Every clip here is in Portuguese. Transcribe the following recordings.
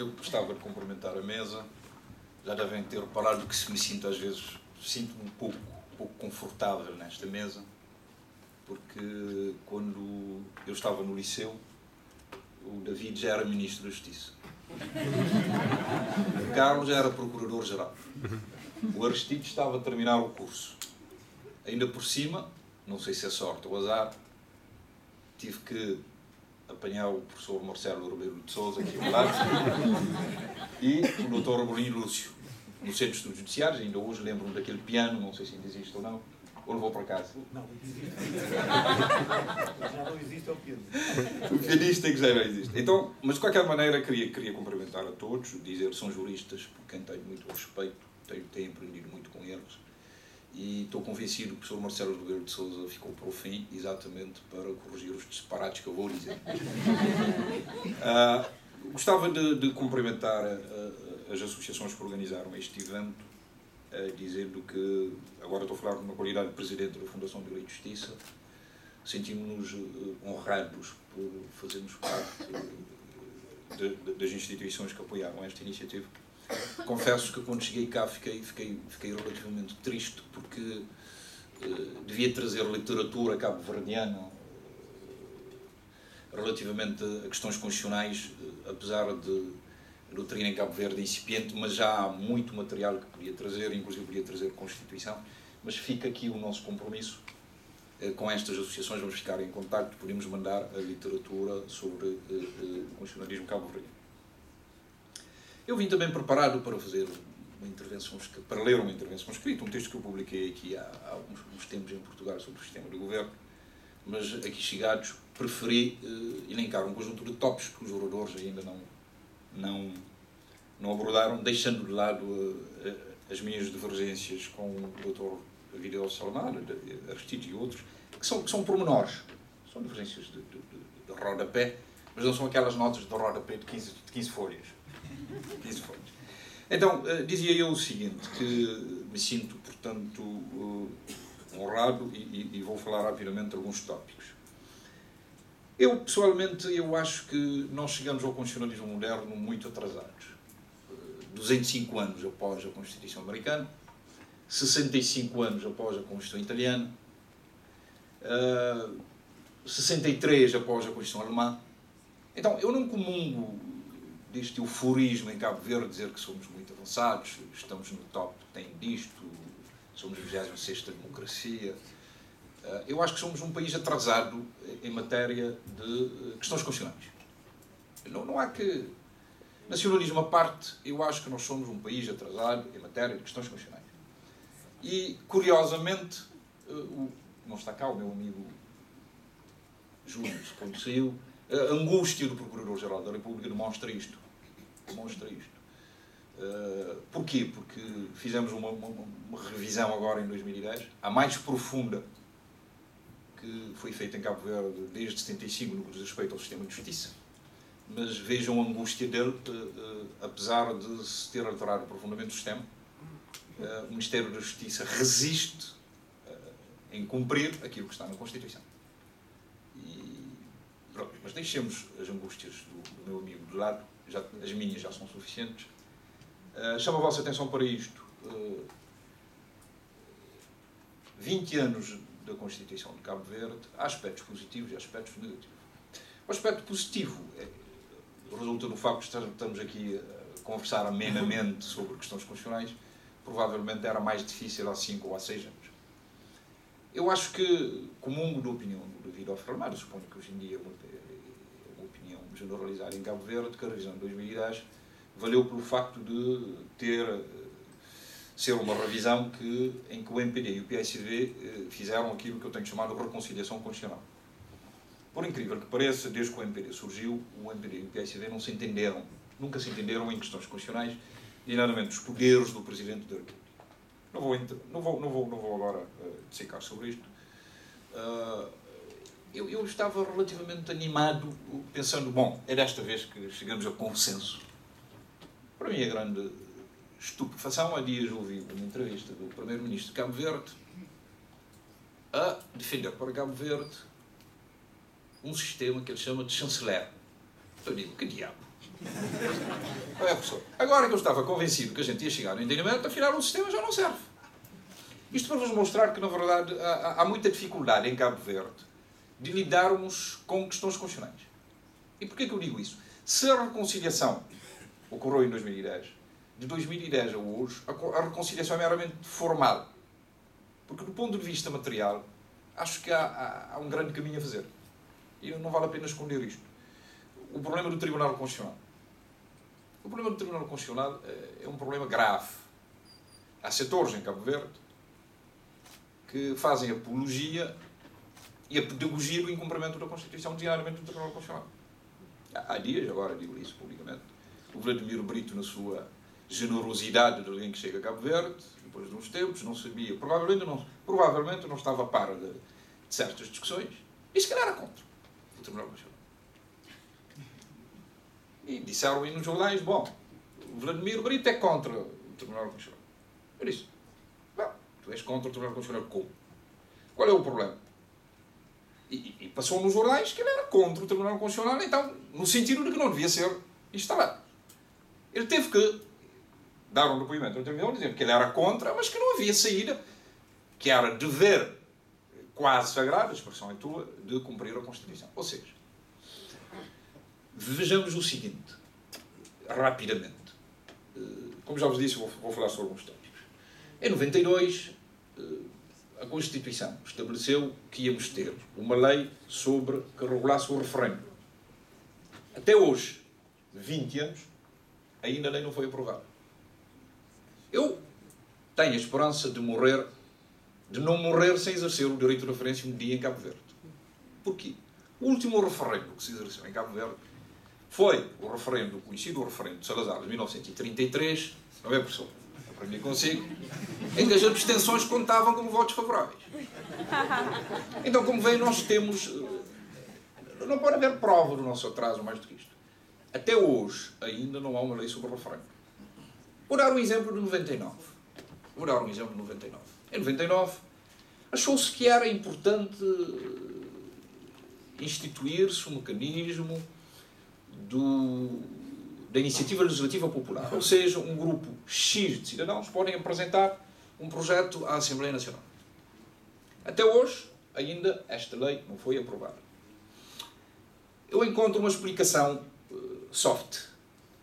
Eu gostava de cumprimentar a mesa. Já devem ter reparado que se me sinto às vezes, sinto-me um pouco confortável nesta mesa, porque quando eu estava no liceu, o David já era Ministro da Justiça. O Carlos já era Procurador-Geral. O Aristides estava a terminar o curso. Ainda por cima, não sei se é sorte ou azar, tive que apanhar o professor Marcelo Rebelo de Sousa aqui ao lado e o Dr. Arbolino Lúcio, no Centro de Estudos Judiciários. Ainda hoje lembro-me daquele piano, não sei se ainda existe ou não, ou levou para casa. Não, existe. Já não existe o piano. O pianista é que já não existe. Então, mas de qualquer maneira queria cumprimentar a todos, dizer que são juristas, por quem tenho muito respeito, tenho aprendido muito com eles. E estou convencido que o professor Marcelo Rebelo de Sousa ficou para o fim, exatamente para corrigir os disparates que eu vou dizer. Gostava de cumprimentar as associações que organizaram este evento, dizendo que, agora estou a falar numa qualidade de Presidente da Fundação de Direito e Justiça, sentimos-nos honrados por fazermos parte das instituições que apoiaram esta iniciativa. Confesso que quando cheguei cá fiquei relativamente triste, porque devia trazer literatura cabo-verdiana relativamente a questões constitucionais, apesar de a doutrina em Cabo Verde incipiente, mas já há muito material que podia trazer, inclusive podia trazer Constituição, mas fica aqui o nosso compromisso com estas associações. Vamos ficar em contacto, podemos mandar a literatura sobre o constitucionalismo cabo-verdiano. Eu vim também preparado para fazer uma intervenção, para ler uma intervenção escrita, um texto que eu publiquei aqui há uns tempos em Portugal sobre o sistema de governo, mas aqui chegados preferi elencar um conjunto de tópicos que os oradores ainda não abordaram, deixando de lado as minhas divergências com o Dr. Vidal Salomar, Aristides e outros, que são pormenores, são divergências de rodapé, mas não são aquelas notas de rodapé de 15 folhas. 15 folhas. Então, dizia eu o seguinte, que me sinto, portanto, honrado e vou falar rapidamente de alguns tópicos. Eu, pessoalmente, eu acho que nós chegamos ao constitucionalismo moderno muito atrasados. 205 anos após a Constituição americana, 65 anos após a Constituição italiana, 63 após a Constituição alemã. Então, eu não comungo deste euforismo em Cabo Verde, dizer que somos muito avançados, estamos no top 10 disto, somos a 26ª democracia. Eu acho que somos um país atrasado em matéria de questões constitucionais. Não há que... Nacionalismo à parte, eu acho que nós somos um país atrasado em matéria de questões constitucionais. E, curiosamente, não está cá o meu amigo Júlio, quando saiu, a angústia do Procurador-Geral da República demonstra isto. Porquê? Porque fizemos uma revisão agora em 2010, a mais profunda que foi feita em Cabo Verde desde 75 no que diz respeito ao sistema de justiça. Mas vejam a angústia dele, apesar de se ter alterado profundamente o sistema, o Ministério da Justiça resiste em cumprir aquilo que está na Constituição. Pronto, mas deixemos as angústias do meu amigo de lado, as minhas já são suficientes. Chamo a vossa atenção para isto. 20 anos da Constituição de Cabo Verde, há aspectos positivos e aspectos negativos. O aspecto positivo resulta do facto de estamos aqui a conversar amenamente sobre questões constitucionais. Provavelmente era mais difícil há 5 ou há 6 anos. Eu acho que, comungo da opinião do David Offermar, suponho que hoje em dia é uma opinião generalizada em Cabo Verde, que a revisão de 2010 valeu pelo facto de ser uma revisão em que o MPD e o PSD fizeram aquilo que eu tenho chamado de reconciliação constitucional. Por incrível que pareça, desde que o MPD surgiu, o MPD e o PSD não se entenderam, nunca se entenderam em questões constitucionais, diretamente os poderes do Presidente da República. Não vou agora dissecar sobre isto. Eu estava relativamente animado, pensando, bom, é desta vez que chegamos a consenso. Para mim, a grande estupefação, há dias ouvi uma entrevista do Primeiro-Ministro de Cabo Verde a defender para Cabo Verde um sistema que ele chama de chanceler. Eu digo, que diabo? é, professor? Agora que eu estava convencido que a gente ia chegar no entendimento, afinal o sistema já não serve. Isto para vos mostrar que, na verdade, há muita dificuldade em Cabo Verde de lidarmos com questões constitucionais. E porquê que eu digo isso? Se a reconciliação ocorreu em 2010, de 2010 a hoje, a reconciliação é meramente formal. Porque, do ponto de vista material, acho que há um grande caminho a fazer. E não vale a pena esconder isto. O problema do Tribunal Constitucional. O problema do Tribunal Constitucional é um problema grave. Há setores em Cabo Verde que fazem apologia e a pedagogia do incumprimento da Constituição, designadamente do Tribunal Constitucional. Há dias, agora digo isso publicamente, o Vladimir Brito, na sua generosidade de alguém que chega a Cabo Verde, depois de uns tempos, não sabia, provavelmente não estava a par de certas discussões, e se calhar era contra o Tribunal Constitucional. E disseram aí nos jornais, bom, o Vladimir Brito é contra o Tribunal Constitucional. Eu disse, bom, tu és contra o Tribunal Constitucional como? Qual é o problema? E passou nos jornais que ele era contra o Tribunal Constitucional, então, no sentido de que não devia ser instalado. Ele teve que dar um depoimento no tribunal dizendo que ele era contra, mas que não havia saída, que era dever quase sagrado, a expressão é tua, de cumprir a Constituição. Ou seja, vejamos o seguinte, rapidamente. Como já vos disse, vou falar sobre alguns tópicos. Em 92, a Constituição estabeleceu que íamos ter uma lei que regulasse o referendo. Até hoje, 20 anos, ainda a lei não foi aprovada. Eu tenho a esperança de não morrer sem exercer o direito de referência um dia em Cabo Verde. Porquê? O último referendo que se exerceu em Cabo Verde foi o referendo, conhecido o referendo de Salazar de 1933, não é, professor? Aprendi consigo, em que as abstenções contavam como votos favoráveis. Então, como veem, nós temos... Não pode haver prova do nosso atraso mais do que isto. Até hoje, ainda não há uma lei sobre o referendo. Vou dar um exemplo de 99. Em 99, achou-se que era importante instituir-se um mecanismo da iniciativa legislativa popular. Ou seja, um grupo X de cidadãos podem apresentar um projeto à Assembleia Nacional. Até hoje, ainda, esta lei não foi aprovada. Eu encontro uma explicação soft.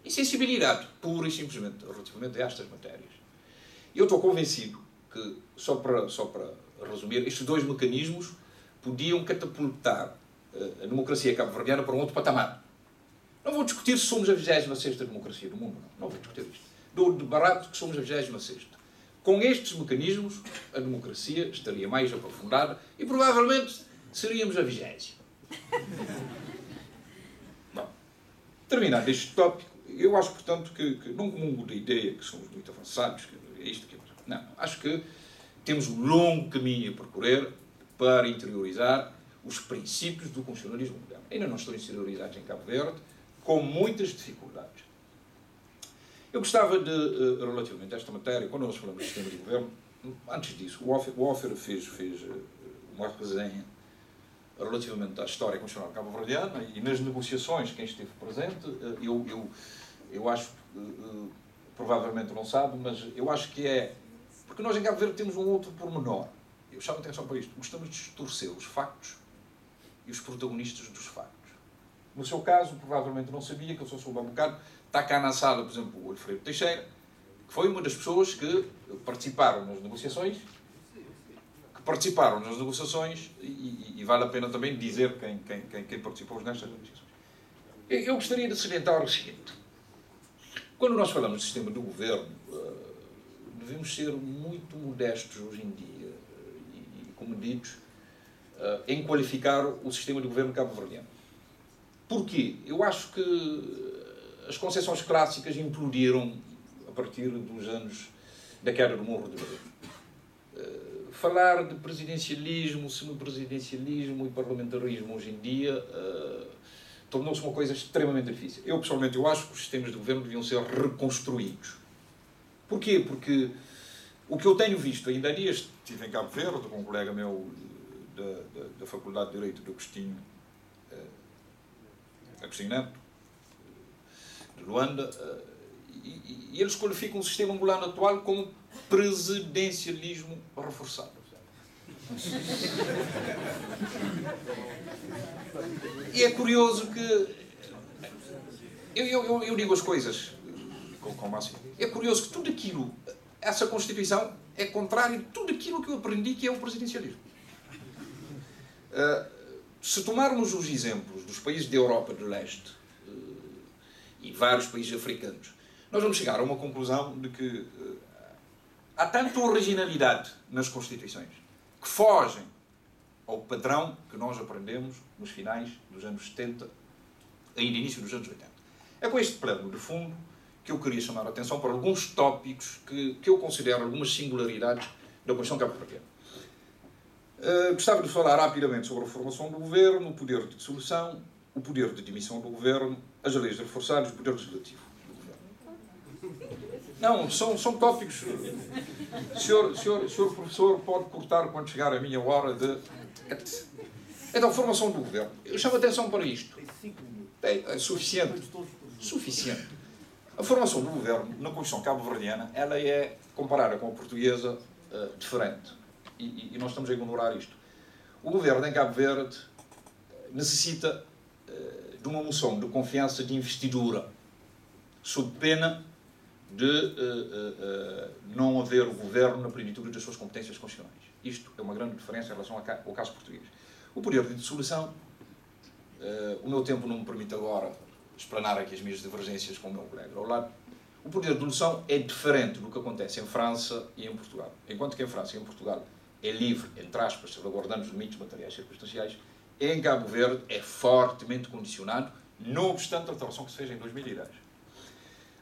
Insensibilidade, pura e simplesmente, relativamente a estas matérias. Eu estou convencido que, só para resumir, estes dois mecanismos podiam catapultar a democracia cabo-verdiana para um outro patamar. Não vou discutir se somos a 26ª democracia do mundo, não vou discutir isto. Dou de barato que somos a 26ª. Com estes mecanismos, a democracia estaria mais aprofundada e provavelmente seríamos a 20ª. Bom, terminado este tópico, eu acho, portanto, que não comungo da ideia que somos muito avançados, que é isto, que é aquilo. Não, acho que temos um longo caminho a percorrer para interiorizar os princípios do constitucionalismo moderno. Ainda não estão interiorizados em Cabo Verde, com muitas dificuldades. Eu gostava de, relativamente a esta matéria, quando nós falamos de sistema de governo, antes disso, o Offer fez uma resenha relativamente à história constitucional cabo-verdiana e nas negociações, quem esteve presente, eu acho, provavelmente não sabe, mas eu acho que é... Porque nós em Cabo Verde temos um outro pormenor. Eu chamo a atenção para isto. Gostamos de distorcer os factos e os protagonistas dos factos. No seu caso, provavelmente não sabia, que eu só soube há um bocado, está cá na sala, por exemplo, o Alfredo Teixeira, que foi uma das pessoas que participaram nas negociações, e vale a pena também dizer quem participou nestas negociações. Eu gostaria de salientar o seguinte. Quando nós falamos de sistema de governo, devemos ser muito modestos hoje em dia e comedidos em qualificar o sistema de governo cabo-verdiano. Porquê? Eu acho que as concepções clássicas implodiram a partir dos anos da queda do Morro de Berlim. Falar de presidencialismo, semipresidencialismo e parlamentarismo hoje em dia tornou-se uma coisa extremamente difícil. Eu, pessoalmente, acho que os sistemas de governo deviam ser reconstruídos. Porquê? Porque o que eu tenho visto, ainda há dias estive em Cabo Verde com um colega meu da Faculdade de Direito do Agostinho Neto, de Luanda, e eles qualificam o sistema angolano atual como presidencialismo reforçado. E é curioso que eu digo as coisas com o máximo. É curioso que tudo aquilo, essa Constituição é contrário de tudo aquilo que eu aprendi que é o presidencialismo. Se tomarmos os exemplos dos países da Europa de Leste e vários países africanos, nós vamos chegar a uma conclusão de que há tanta originalidade nas Constituições que fogem ao padrão que nós aprendemos nos finais dos anos 70 ainda início dos anos 80. É com este plano de fundo que eu queria chamar a atenção para alguns tópicos que eu considero algumas singularidades da Constituição cabo-verdiana. Gostava de falar rapidamente sobre a formação do governo, o poder de dissolução, o poder de demissão do governo, as leis reforçadas e o poder legislativo do governo. Não, são tópicos. Senhor professor, pode cortar quando chegar a minha hora de... Então, formação do governo. Eu chamo a atenção para isto. É suficiente. Suficiente. A formação do governo na Constituição cabo-verdiana, ela é, comparada com a portuguesa, diferente. E nós estamos a ignorar isto. O governo em Cabo Verde necessita de uma moção de confiança de investidura, sob pena de não haver o governo na plenitude das suas competências constitucionais. Isto é uma grande diferença em relação ao caso português. O poder de dissolução, o meu tempo não me permite agora explanar aqui as minhas divergências com o meu colega ao lado. O poder de dissolução é diferente do que acontece em França e em Portugal. Enquanto que em França e em Portugal é livre, entre aspas, salvaguardando os limites materiais e circunstanciais, em Cabo Verde é fortemente condicionado, não obstante a alteração que se fez em 2010.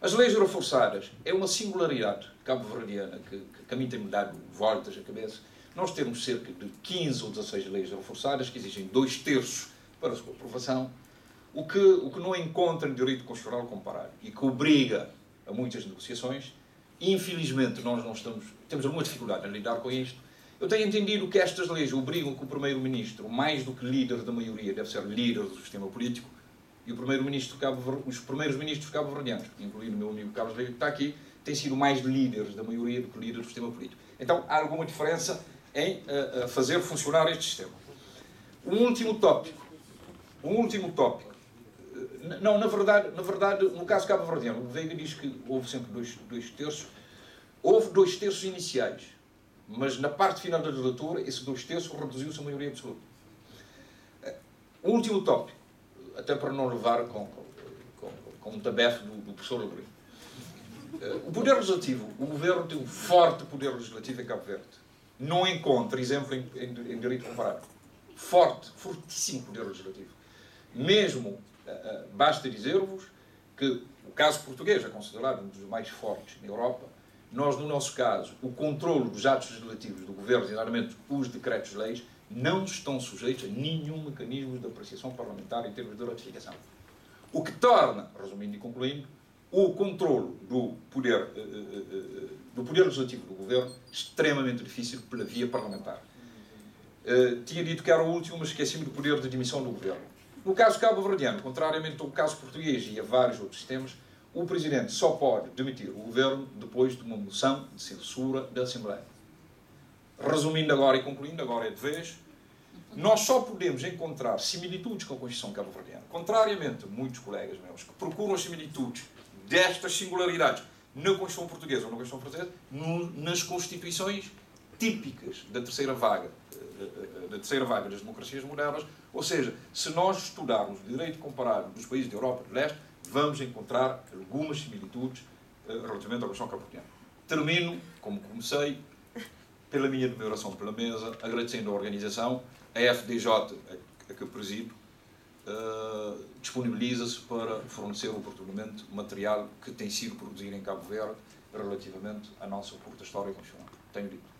As leis reforçadas é uma singularidade cabo-verdiana que a mim tem-me dado voltas à cabeça. Nós temos cerca de 15 ou 16 leis reforçadas que exigem 2/3 para a sua aprovação, o que não encontra em direito constitucional comparado e que obriga a muitas negociações. Infelizmente, nós temos alguma dificuldade em lidar com isto. Eu tenho entendido que estas leis obrigam que o Primeiro-Ministro, mais do que líder da maioria, deve ser líder do sistema político, e os primeiros ministros cabo-verdianos, incluindo o meu amigo Carlos Leite, que está aqui, têm sido mais líderes da maioria do que líderes do sistema político. Então, há alguma diferença em fazer funcionar este sistema. Um último tópico. Não, na verdade, no caso cabo-verdiano, o Veiga diz que houve sempre 2/3. Houve 2/3 iniciais, mas na parte final da legislatura, esse 2/3 reduziu-se a maioria absoluta. O último tópico, até para não levar com um tabefe do professor Lebrinho. O poder legislativo, o governo tem um forte poder legislativo em Cabo Verde. Não encontra exemplo em direito comparado. Fortíssimo poder legislativo. Mesmo, basta dizer-vos que o caso português é considerado um dos mais fortes na Europa. Nós, no nosso caso, o controle dos atos legislativos do governo, designadamente os decretos-leis, não estão sujeitos a nenhum mecanismo de apreciação parlamentar em termos de ratificação. O que torna, resumindo e concluindo, o controle do poder legislativo do governo extremamente difícil pela via parlamentar. Tinha dito que era o último, mas esqueci-me do poder de demissão do governo. No caso cabo-verdiano, contrariamente ao caso português e a vários outros sistemas, o Presidente só pode demitir o governo depois de uma moção de censura da Assembleia. Resumindo agora e concluindo, agora é de vez, nós só podemos encontrar similitudes com a Constituição cabo-verdiana. Contrariamente a muitos colegas meus que procuram as similitudes destas singularidades na Constituição portuguesa ou na Constituição francesa, nas constituições típicas da terceira vaga das democracias modernas, ou seja, se nós estudarmos o direito comparado dos países da Europa do Leste, vamos encontrar algumas similitudes relativamente à Constituição cabo-verdiana. Termino, como comecei, pela minha admiração pela mesa, agradecendo a organização, a FDJ, a que eu presido, disponibiliza-se para fornecer oportunamente material que tem sido produzido em Cabo Verde relativamente à nossa curta história constitucional. Tenho dito.